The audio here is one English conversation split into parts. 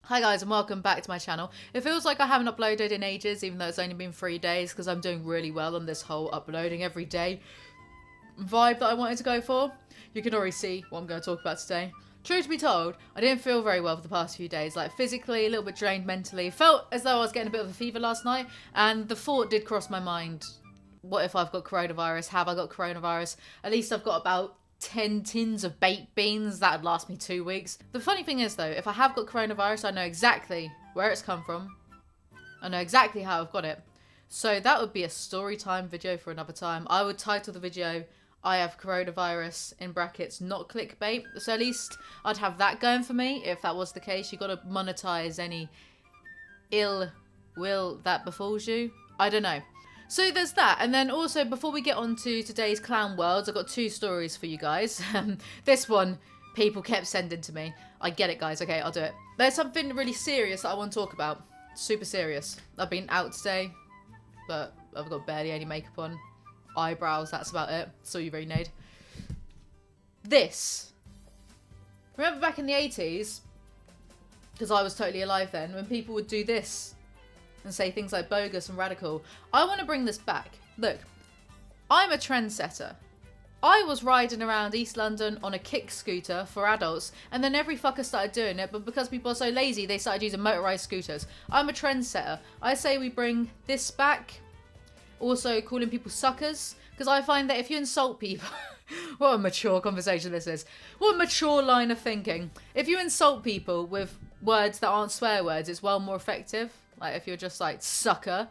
Hi guys and welcome back to my channel. It feels like I haven't uploaded in ages, even though it's only been 3 days, because I'm doing really well on this whole uploading every day vibe that I wanted to go for. You can already see what I'm going to talk about today. Truth to be told, I didn't feel very well for the past few days, like physically, a little bit drained mentally. Felt as though I was getting a bit of a fever last night, and the thought did cross my mind, what if I've got coronavirus? Have I got coronavirus? At least I've got about 10 tins of baked beans. That'd last me 2 weeks. The funny thing is though, if I have got coronavirus, I know exactly where it's come from. I know exactly how I've got it. So that would be a story time video for another time. I would title the video, I have coronavirus, in brackets, not clickbait. So at least I'd have that going for me. If that was the case, you got to monetize any ill will that befalls you. I don't know. So there's that. And then also, before we get on to today's clown worlds, I've got 2 stories for you guys. This one, people kept sending to me. I get it, guys. Okay, I'll do it. There's something really serious that I want to talk about. Super serious. I've been out today, but I've got barely any makeup on. Eyebrows, that's about it. Saw you, Renade. This. Remember back in the 80s, because I was totally alive then, when people would do this and say things like bogus and radical. I want to bring this back. Look, I'm a trendsetter. I was riding around East London on a kick scooter for adults, and then every fucker started doing it, but because people are so lazy, they started using motorised scooters. I'm a trendsetter. I say we bring this back. Also, calling people suckers, because I find that if you insult people... What a mature conversation this is. What a mature line of thinking. If you insult people with words that aren't swear words, it's well more effective. Like if you're just like, sucker.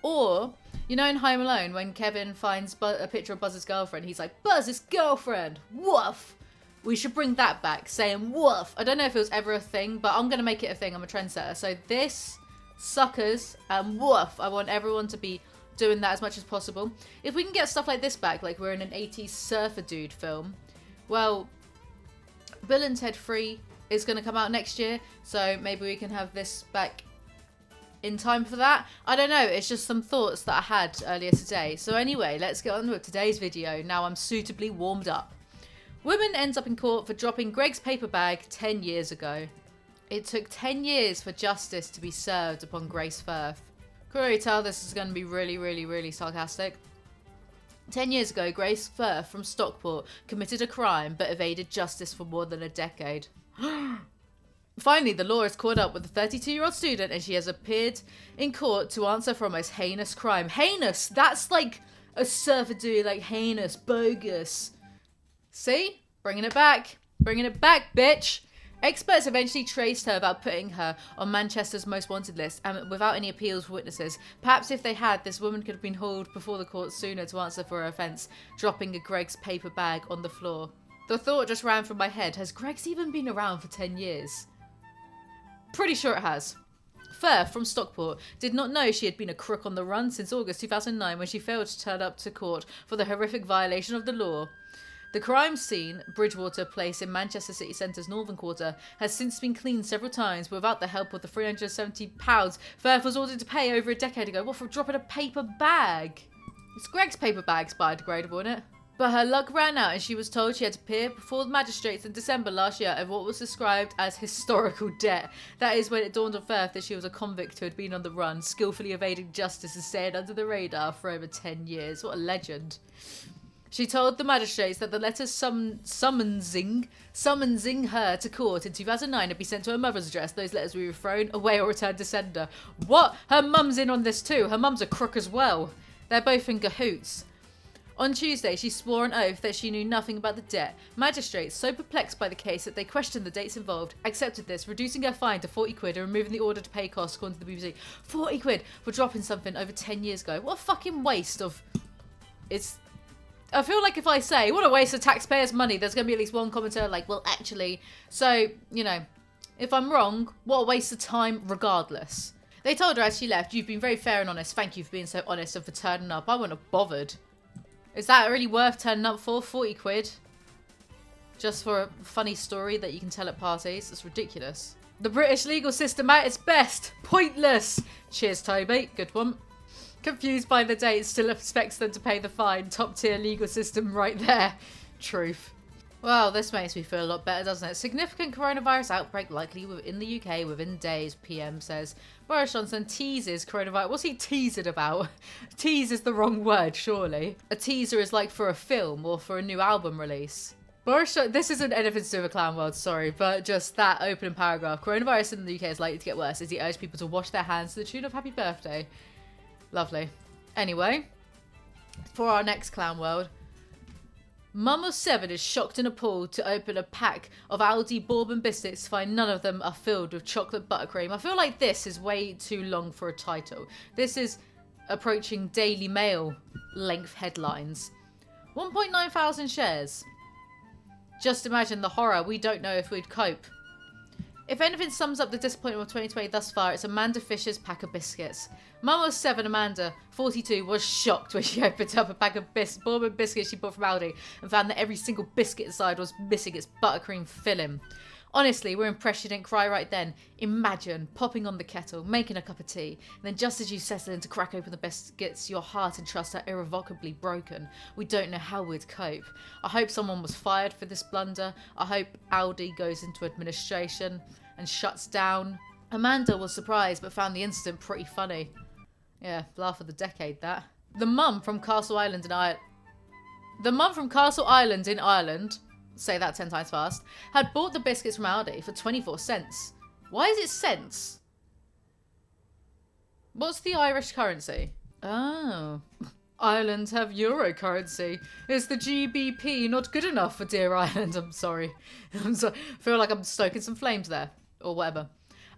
Or, you know in Home Alone, when Kevin finds a picture of Buzz's girlfriend, he's like, Buzz's girlfriend, woof. We should bring that back, saying woof. I don't know if it was ever a thing, but I'm going to make it a thing. I'm a trendsetter. So this, suckers, and woof. I want everyone to be doing that as much as possible. If we can get stuff like this back, like we're in an 80s surfer dude film, well, Bill and Ted 3 is going to come out next year, so maybe we can have this back in time for that. I don't know, it's just some thoughts that I had earlier today. So anyway, let's get on with today's video. Now I'm suitably warmed up. Woman ends up in court for dropping Greg's paper bag 10 years ago. It took 10 years for justice to be served upon Grace Firth. Could already tell this is going to be really sarcastic. 10 years ago, Grace Firth from Stockport committed a crime but evaded justice for more than a decade. Finally, the law has caught up with the 32-year-old student and she has appeared in court to answer for a most heinous crime. Heinous! That's like a surfer dude, like heinous, bogus. See? Bringing it back. Bringing it back, bitch! Experts eventually traced her about putting her on Manchester's most wanted list and without any appeals for witnesses. Perhaps if they had, this woman could have been hauled before the court sooner to answer for her offence, dropping a Greg's paper bag on the floor. The thought just ran from my head, has Greg's even been around for 10 years? Pretty sure it has. Firth from Stockport did not know she had been a crook on the run since August 2009 when she failed to turn up to court for the horrific violation of the law. The crime scene, Bridgewater Place in Manchester city centre's northern quarter, has since been cleaned several times, but without the help of the £370 Firth was ordered to pay over a decade ago. What, for dropping a paper bag? It's Greg's paper bag's biodegradable, isn't it? But her luck ran out and she was told she had to appear before the magistrates in December last year of what was described as historical debt. That is when it dawned on Firth that she was a convict who had been on the run, skillfully evading justice and staying under the radar for over 10 years. What a legend. She told the magistrates that the letters summonsing her to court in 2009 had been sent to her mother's address. Those letters were thrown away or returned to sender. What? Her mum's in on this too. Her mum's a crook as well. They're both in cahoots. On Tuesday, she swore an oath that she knew nothing about the debt. Magistrates, so perplexed by the case that they questioned the dates involved, accepted this, reducing her fine to 40 quid and removing the order to pay costs, according to the BBC. 40 quid for dropping something over 10 years ago. What a fucking waste of... I feel like if I say, what a waste of taxpayers' money, there's going to be at least one commentator like, well, actually. So, you know, if I'm wrong, what a waste of time regardless. They told her as she left, you've been very fair and honest. Thank you for being so honest and for turning up. I wouldn't have bothered. Is that really worth turning up for? 40 quid? Just for a funny story that you can tell at parties? It's ridiculous. The British legal system at its best. Pointless. Cheers, Toby. Good one. Confused by the date, still expects them to pay the fine. Top tier legal system right there. Truth. Well, this makes me feel a lot better, doesn't it? Significant coronavirus outbreak likely in the UK within days, PM says. Boris Johnson teases coronavirus. What's he teasing about? Tease is the wrong word, surely. A teaser is like for a film or for a new album release. This isn't anything to do with a clown world, sorry, but just that opening paragraph. Coronavirus in the UK is likely to get worse as he urged people to wash their hands to the tune of happy birthday. Lovely. Anyway, for our next clown world. Mum of 7 is shocked and appalled to open a pack of Aldi bourbon biscuits to find none of them are filled with chocolate buttercream. I feel like this is way too long for a title. This is approaching Daily Mail length headlines. 1.9 thousand shares. Just imagine the horror. We don't know if we'd cope. If anything sums up the disappointment of 2020 thus far, it's Amanda Fisher's pack of biscuits. Mum of 7, Amanda, 42, was shocked when she opened up a pack of bourbon biscuits she bought from Aldi and found that every single biscuit inside was missing its buttercream filling. Honestly, we're impressed she didn't cry right then. Imagine popping on the kettle, making a cup of tea, and then just as you settle in to crack open the biscuits, your heart and trust are irrevocably broken. We don't know how we'd cope. I hope someone was fired for this blunder. I hope Aldi goes into administration and shuts down. Amanda was surprised but found the incident pretty funny. Yeah, laugh of the decade, that. The mum from Castle Island in Ireland, say that 10 times fast, had bought the biscuits from Aldi for 24 cents. Why is it cents? What's the Irish currency? Oh. Ireland have euro currency. Is the GBP not good enough for dear Ireland? I'm sorry. I feel like I'm stoking some flames there. Or whatever.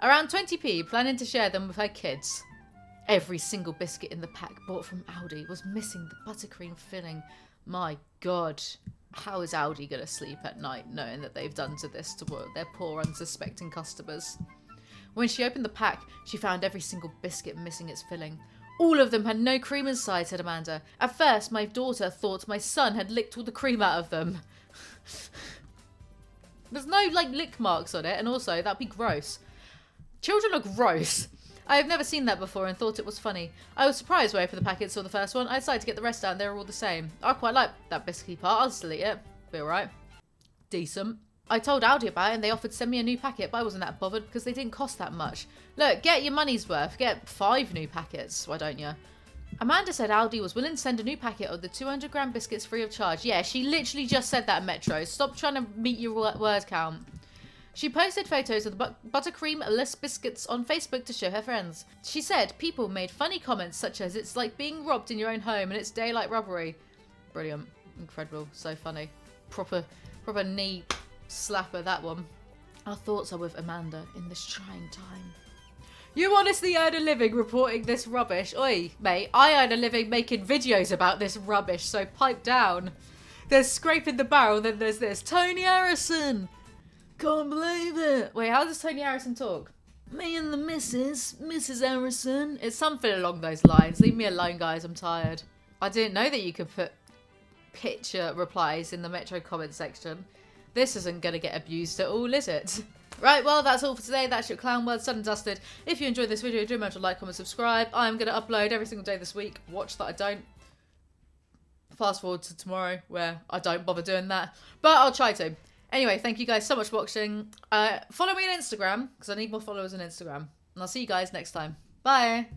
Around 20p, planning to share them with her kids. Every single biscuit in the pack bought from Aldi was missing the buttercream filling. My God. How is Aldi going to sleep at night knowing that they've done this to their poor unsuspecting customers? When she opened the pack, she found every single biscuit missing its filling. All of them had no cream inside, said Amanda. At first, my daughter thought my son had licked all the cream out of them. There's no, lick marks on it, and also, that'd be gross. Children are gross. I have never seen that before and thought it was funny. I was surprised when I opened the packet saw the first one. I decided to get the rest out and they were all the same. I quite like that biscuity part. I'll just delete it. Be alright. Decent. I told Aldi about it and they offered to send me a new packet, but I wasn't that bothered because they didn't cost that much. Look, get your money's worth. Get 5 new packets. Why don't you? Amanda said Aldi was willing to send a new packet of the 200-gram biscuits free of charge. Yeah, she literally just said that, Metro. Stop trying to meet your word count. She posted photos of the buttercream-less biscuits on Facebook to show her friends. She said people made funny comments such as, it's like being robbed in your own home and it's daylight robbery. Brilliant. Incredible. So funny. Proper knee slapper, that one. Our thoughts are with Amanda in this trying time. You honestly earn a living reporting this rubbish. Oi, mate, I earn a living making videos about this rubbish, so pipe down. There's scraping the barrel, then there's this. Tony Harrison! Can't believe it. Wait, how does Tony Harrison talk? Me and the Mrs. Harrison. It's something along those lines. Leave me alone, guys. I'm tired. I didn't know that you could put picture replies in the Metro comment section. This isn't going to get abused at all, is it? Right, well, that's all for today. That's your clown world done and dusted. If you enjoyed this video, do remember to like, comment, subscribe. I'm going to upload every single day this week. Watch that I don't. Fast forward to tomorrow where I don't bother doing that. But I'll try to. Anyway, thank you guys so much for watching. Follow me on Instagram, because I need more followers on Instagram. And I'll see you guys next time. Bye!